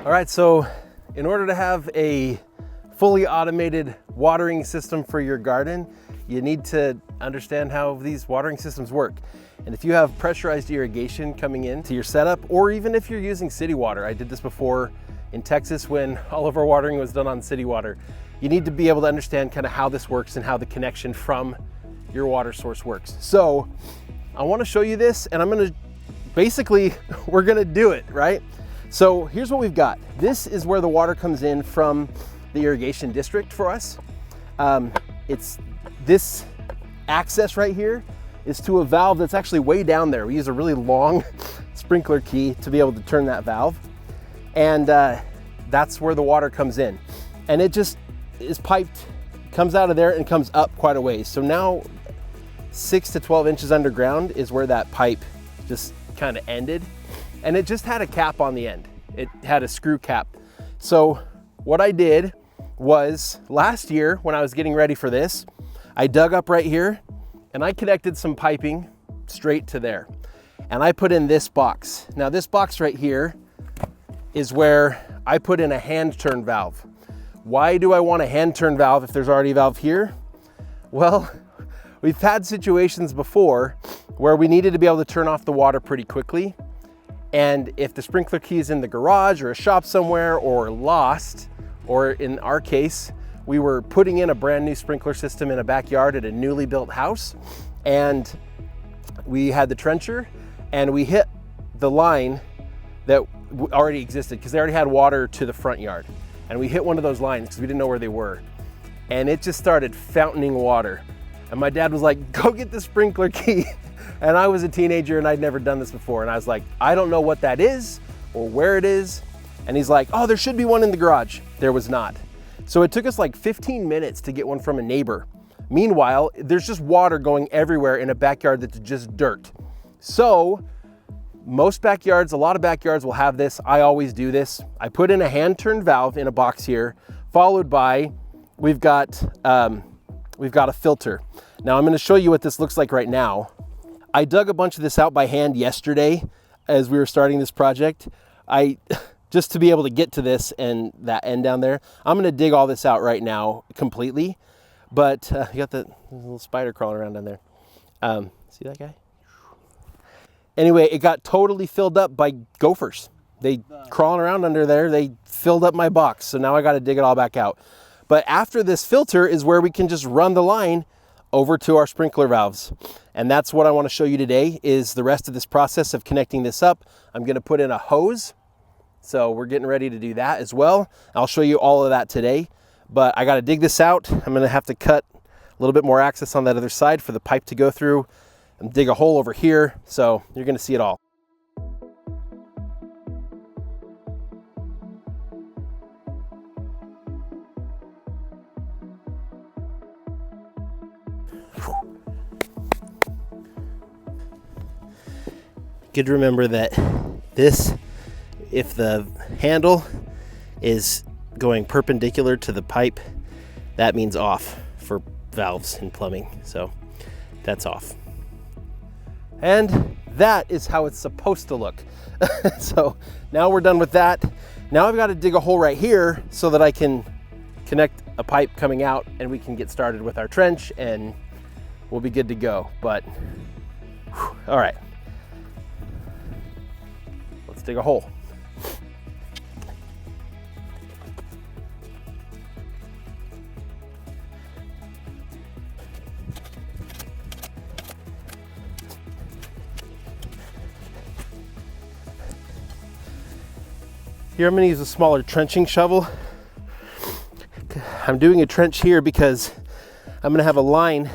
All right, so in order to have a fully automated watering system for your garden, you need to understand how these watering systems work. And if you have pressurized irrigation coming into your setup, or even if you're using city water, I did this before in Texas when all of our watering was done on city water, you need to be able to understand kind of how this works and how the connection from your water source works. So I want to show you this, and I'm going to basically, we're going to do it, right? So here's what we've got. This is where the water comes in from the irrigation district for us. It's this access right here is to a valve that's actually way down there. We use a really long sprinkler key to be able to turn that valve. And that's where the water comes in. And it just is piped, comes out of there and comes up quite a ways. So now 6 to 12 inches underground is where that pipe just kind of ended. And it just had a cap on the end. It had a screw cap. So what I did was last year when I was getting ready for this, I dug up right here and I connected some piping straight to there. And I put in this box. Now this box right here is where I put in a hand turn valve. Why do I want a hand turn valve if there's already a valve here? Well, we've had situations before where we needed to be able to turn off the water pretty quickly. And if the sprinkler key is in the garage or a shop somewhere or lost, or in our case, we were putting in a brand new sprinkler system in a backyard at a newly built house, and we had the trencher and we hit the line that already existed because they already had water to the front yard. And we hit one of those lines because we didn't know where they were. And it just started fountaining water. And my dad was like, go get the sprinkler key. And I was a teenager and I'd never done this before. And I was like, I don't know what that is or where it is. And he's like, oh, there should be one in the garage. There was not. So it took us like 15 minutes to get one from a neighbor. Meanwhile, there's just water going everywhere in a backyard that's just dirt. So most backyards, a lot of backyards will have this. I always do this. I put in a hand turn valve in a box here, followed by, we've got a filter. Now I'm gonna show you what this looks like right now. I dug a bunch of this out by hand yesterday as we were starting this project. Just to be able to get to this and that end down there, I'm gonna dig all this out right now completely. But you got the little spider crawling around down there. See that guy? Anyway, it got totally filled up by gophers. They crawling around under there, they filled up my box. So now I gotta dig it all back out. But after this filter is where we can just run the line over to our sprinkler valves. And that's what I wanna show you today is the rest of this process of connecting this up. I'm gonna put in a hose. So we're getting ready to do that as well. I'll show you all of that today, but I gotta dig this out. I'm gonna have to cut a little bit more access on that other side for the pipe to go through and dig a hole over here. So you're gonna see it all. Good to remember that this, if the handle is going perpendicular to the pipe, that means off for valves in plumbing. So that's off. And that is how it's supposed to look. So now we're done with that. Now I've got to dig a hole right here so that I can connect a pipe coming out and we can get started with our trench and we'll be good to go. But all right, let's dig a hole. Here I'm going to use a smaller trenching shovel. I'm doing a trench here because I'm going to have a line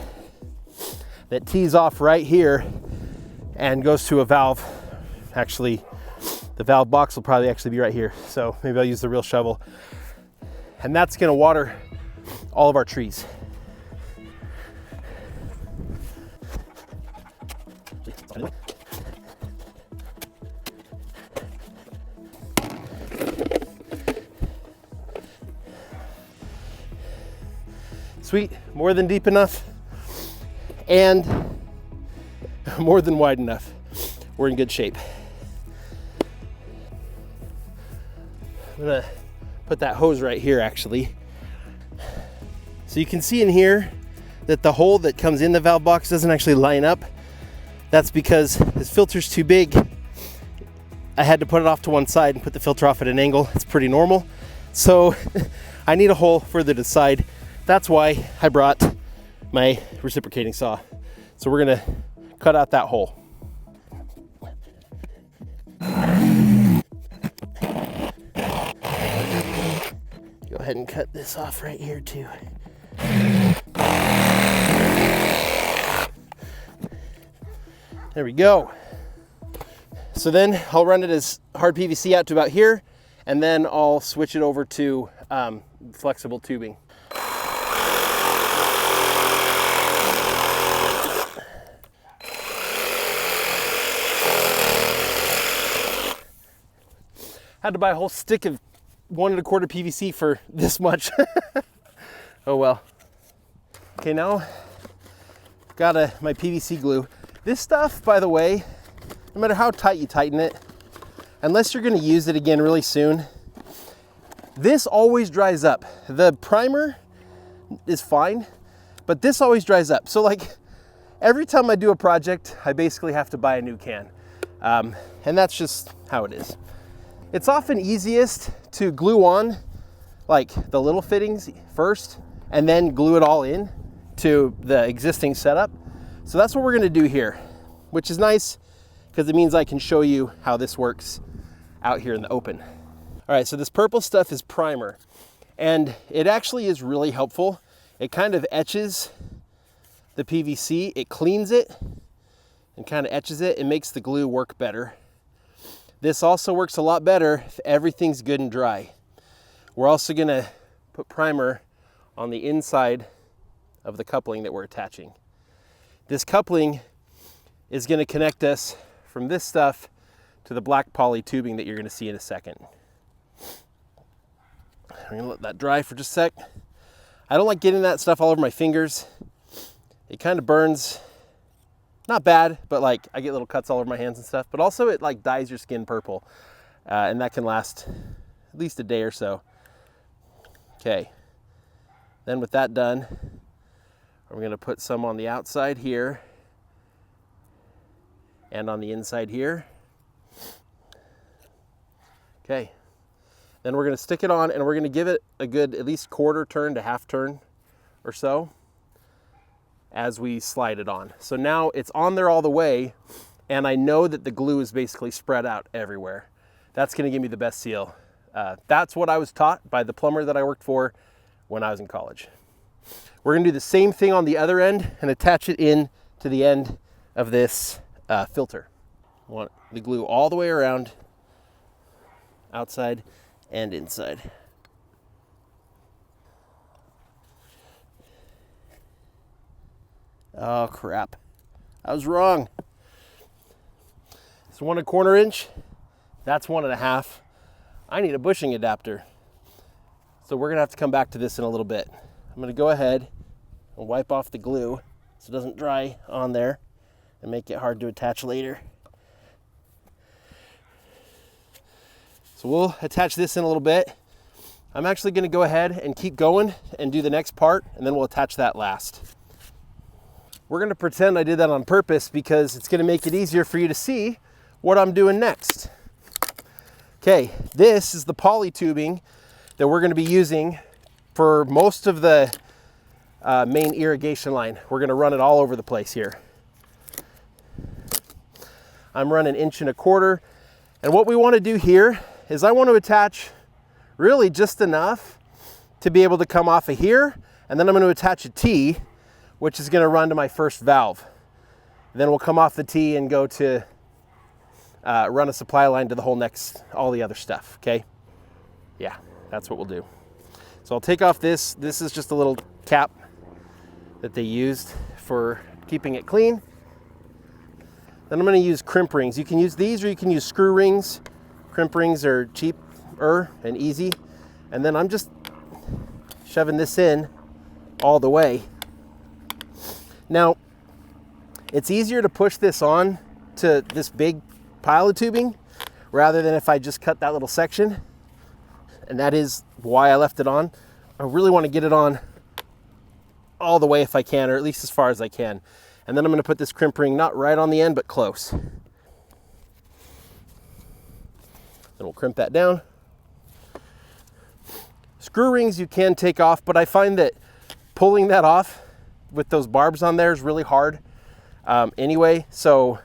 that tees off right here and goes to a valve. Actually, the valve box will probably actually be right here. So maybe I'll use the real shovel. And that's going to water all of our trees. Sweet, more than deep enough and more than wide enough. We're in good shape. I'm gonna put that hose right here actually. So you can see in here that the hole that comes in the valve box doesn't actually line up. That's because this filter's too big. I had to put it off to one side and put the filter off at an angle. It's pretty normal. So I need a hole further to the side. That's why I brought my reciprocating saw. So we're gonna cut out that hole. Go ahead and cut this off right here too. There we go. So then I'll run it as hard PVC out to about here, and then I'll switch it over to flexible tubing. Had to buy a whole stick of 1 1/4 PVC for this much. Oh well. Okay, now got my PVC glue. This stuff, by the way, no matter how tight you tighten it, unless you're gonna use it again really soon, this always dries up. The primer is fine, but this always dries up. So like every time I do a project, I basically have to buy a new can. And that's just how it is. It's often easiest to glue on like the little fittings first and then glue it all in to the existing setup. So that's what we're gonna do here, which is nice because it means I can show you how this works out here in the open. All right, so this purple stuff is primer, and it actually is really helpful. It kind of etches the PVC, it cleans it and kind of etches it. It makes the glue work better. This also works a lot better if everything's good and dry. We're also gonna put primer on the inside of the coupling that we're attaching. This coupling is gonna connect us from this stuff to the black poly tubing that you're gonna see in a second. I'm gonna let that dry for just a sec. I don't like getting that stuff all over my fingers. It kind of burns. Not bad, but like I get little cuts all over my hands and stuff, but also it like dyes your skin purple, and that can last at least a day or so. Okay, then with that done, we're gonna put some on the outside here and on the inside here. Okay, then we're gonna stick it on and we're gonna give it a good at least quarter turn to half turn or so as we slide it on. So now it's on there all the way, and I know that the glue is basically spread out everywhere. That's gonna give me the best seal. That's what I was taught by the plumber that I worked for when I was in college. We're gonna do the same thing on the other end and attach it in to the end of this filter. I want the glue all the way around, outside and inside. Oh crap, I was wrong. It's 1 1/4 inch, that's 1 1/2. I need a bushing adapter. So we're gonna have to come back to this in a little bit. I'm gonna go ahead and wipe off the glue so it doesn't dry on there and make it hard to attach later. So we'll attach this in a little bit. I'm actually gonna go ahead and keep going and do the next part, and then we'll attach that last. We're gonna pretend I did that on purpose because it's gonna make it easier for you to see what I'm doing next. Okay, this is the poly tubing that we're gonna be using for most of the main irrigation line. We're gonna run it all over the place here. I'm running 1 1/4 inch, and what we wanna do here is I want to attach really just enough to be able to come off of here, and then I'm gonna attach a T, which is gonna run to my first valve. Then we'll come off the T and go to run a supply line to the whole next, all the other stuff, okay? Yeah, that's what we'll do. So I'll take off this. This is just a little cap that they used for keeping it clean. Then I'm gonna use crimp rings. You can use these or you can use screw rings. Crimp rings are cheaper and easy. And then I'm just shoving this in all the way. Now, it's easier to push this on to this big pile of tubing rather than if I just cut that little section. and that is why I left it on. I really want to get it on all the way if I can, or at least as far as I can. And then I'm going to put this crimp ring not right on the end, but close. Then we'll crimp that down. Screw rings you can take off, but I find that pulling that off with those barbs on there is really hard anyway. So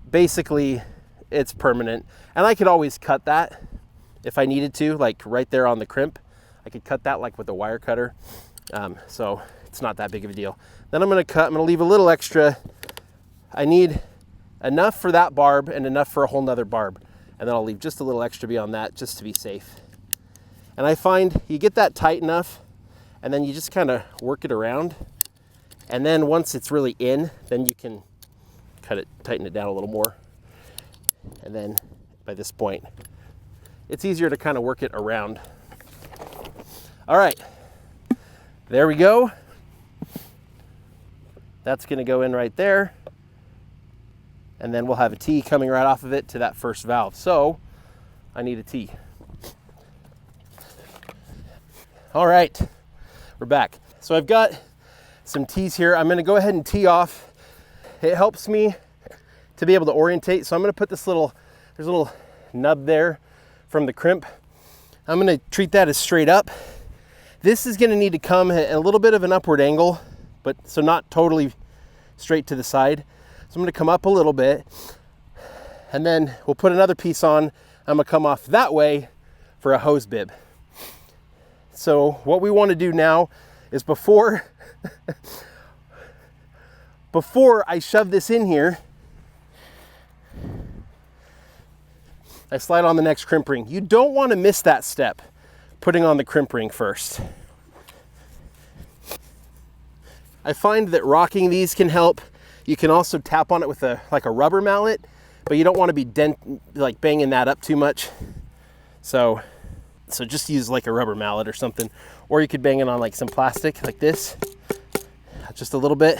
basically it's permanent. And I could always cut that if I needed to, like right there on the crimp. I could cut that like with a wire cutter. So it's not that big of a deal. Then I'm going to cut, I'm going to leave a little extra. I need enough for that barb and enough for a whole nother barb. And then I'll leave just a little extra beyond that just to be safe. And I find you get that tight enough and then you just kind of work it around. And then once it's really in, then you can cut it, tighten it down a little more. And then by this point, it's easier to kind of work it around. All right, there we go. That's gonna go in right there. And then we'll have a T coming right off of it to that first valve. So I need a T. All right, we're back. So I've got some T's here. I'm gonna go ahead and tee off. It helps me to be able to orientate. So I'm gonna put this little, there's a little nub there from the crimp. I'm gonna treat that as straight up. This is gonna need to come at a little bit of an upward angle, but so not totally straight to the side. So I'm gonna come up a little bit and then we'll put another piece on. I'm gonna come off that way for a hose bib. So what we wanna do now is before I shove this in here, I slide on the next crimp ring. You don't want to miss that step, putting on the crimp ring first. I find that rocking these can help. You can also tap on it with like a rubber mallet, but you don't want to be banging that up too much. So just use like a rubber mallet or something, or you could bang it on like some plastic like this, just a little bit.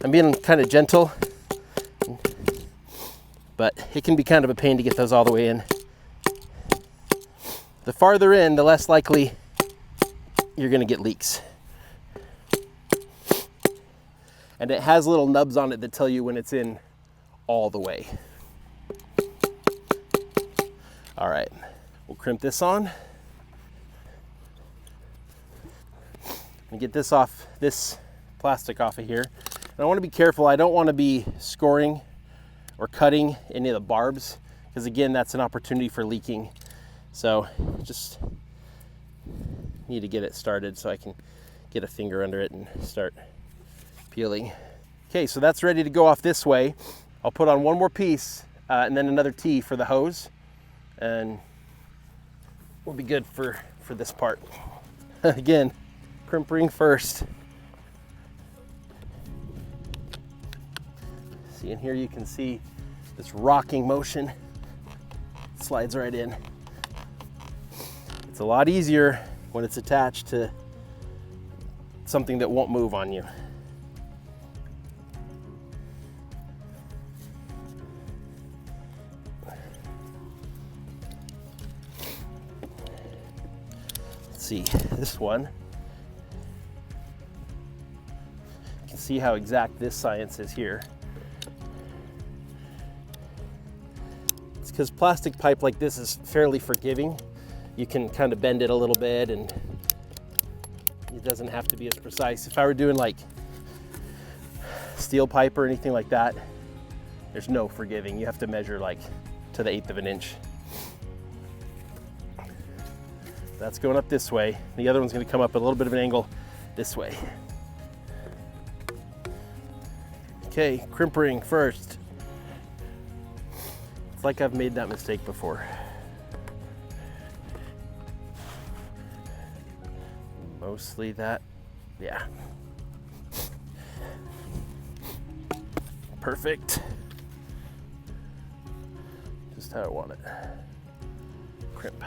I'm being kind of gentle, but it can be kind of a pain to get those all the way in. The farther in, the less likely you're gonna get leaks. And it has little nubs on it that tell you when it's in all the way. All right, we'll crimp this on. And get this off, this plastic off of here. And I wanna be careful, I don't wanna be scoring or cutting any of the barbs, because again, that's an opportunity for leaking. So just need to get it started so I can get a finger under it and start peeling. Okay, so that's ready to go off this way. I'll put on one more piece and then another T for the hose, and we'll be good for this part. Again, crimp ring first. See, in here you can see this rocking motion. It slides right in. It's a lot easier when it's attached to something that won't move on you. Let's see, this one. You can see how exact this science is here. It's because plastic pipe like this is fairly forgiving. You can kind of bend it a little bit and it doesn't have to be as precise. If I were doing like steel pipe or anything like that, there's no forgiving. You have to measure like to the 1/8 of an inch. That's going up this way. The other one's going to come up at a little bit of an angle this way. Okay, crimp ring first. It's like I've made that mistake before. Mostly that, yeah. Perfect. Just how I want it. Crimp.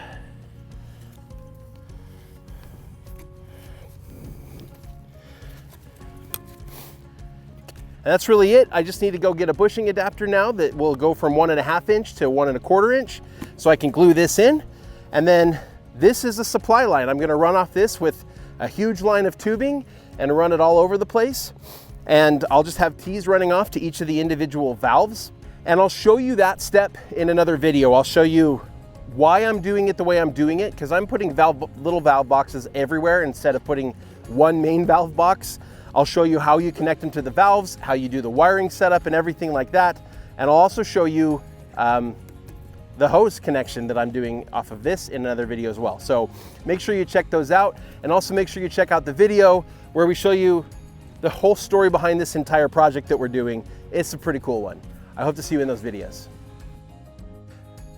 And that's really it. I just need to go get a bushing adapter now that will go from 1.5 inch to 1 1/4 inch, so I can glue this in. And then This is a supply line. I'm gonna run off this with a huge line of tubing and run it all over the place. And I'll just have tees running off to each of the individual valves. And I'll show you that step in another video. I'll show you why I'm doing it the way I'm doing it, because I'm putting little valve boxes everywhere instead of putting one main valve box. I'll show you how you connect them to the valves, how you do the wiring setup and everything like that. And I'll also show you the hose connection that I'm doing off of this in another video as well. So make sure you check those out, and also make sure you check out the video where we show you the whole story behind this entire project that we're doing. It's a pretty cool one. I hope to see you in those videos.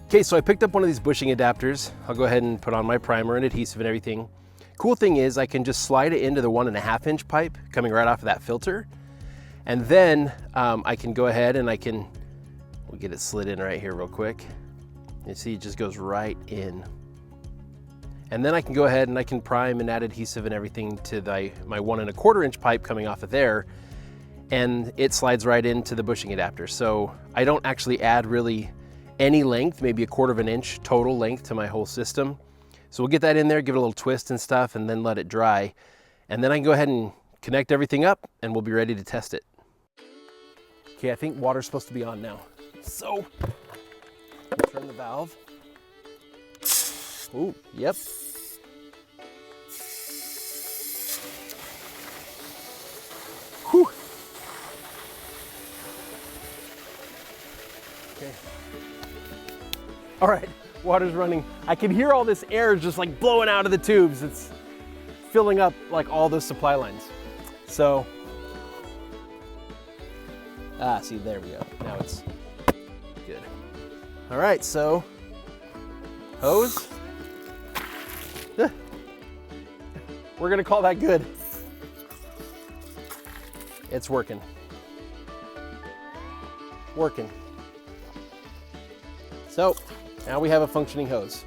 Okay, so I picked up one of these bushing adapters. I'll go ahead and put on my primer and adhesive and everything. Cool thing is I can just slide it into the 1.5 inch pipe coming right off of that filter. And then I can go ahead and we'll get it slid in right here real quick. You see, it just goes right in. And then I can go ahead and I can prime and add adhesive and everything to my 1.25 inch pipe coming off of there. And it slides right into the bushing adapter. So I don't actually add really any length, maybe 1/4 inch total length to my whole system. So we'll get that in there, give it a little twist and stuff, and then let it dry. And then I can go ahead and connect everything up and we'll be ready to test it. Okay, I think water's supposed to be on now. So, turn the valve. Ooh, yep. Whew. Okay. All right, water's running. I can hear all this air just like blowing out of the tubes. It's filling up like all those supply lines. So, see, there we go. Now it's good. All right, so hose. We're gonna call that good. It's working. So now we have a functioning hose.